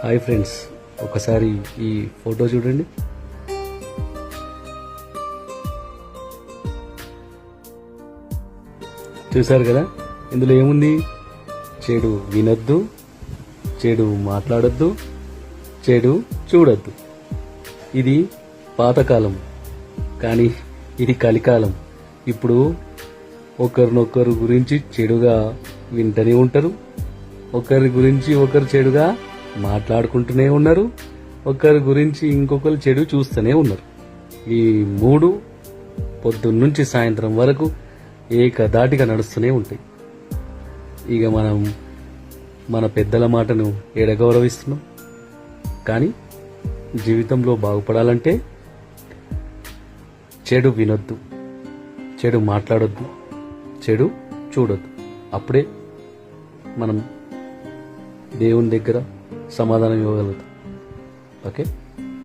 Hi friends, ఒకసారి ఈ photo చూడండి. చూశారు కదా, ఇందులో ఏముంది? చెడు వినొద్దు, చెడు మాట్లాడొద్దు, చెడు చూడొద్దు. ఇది పాతకాలం, కానీ ఇది కలికాలం. ఇప్పుడు ఒకరినొకరు గురించి చెడుగా వింటూనే ఉంటారు, ఒకరి గురించి ఒకరు చెడుగా మాట్లాడుకుంటూనే ఉన్నారు, ఒకరి గురించి ఇంకొకరు చెడు చూస్తూనే ఉన్నారు. ఈ మూడు పొద్దున్నుంచి సాయంత్రం వరకు ఏకదాటిగా నడుస్తూనే ఉంటాయి. ఇక మనం మన పెద్దల మాటను గౌరవిస్తున్నాం, కానీ జీవితంలో బాగుపడాలంటే చెడు వినొద్దు, చెడు మాట్లాడొద్దు, చెడు చూడొద్దు. అప్పుడే మనం దేవుని దగ్గర సమాధానం ఇవ్వగలుగుతాం. ఓకే.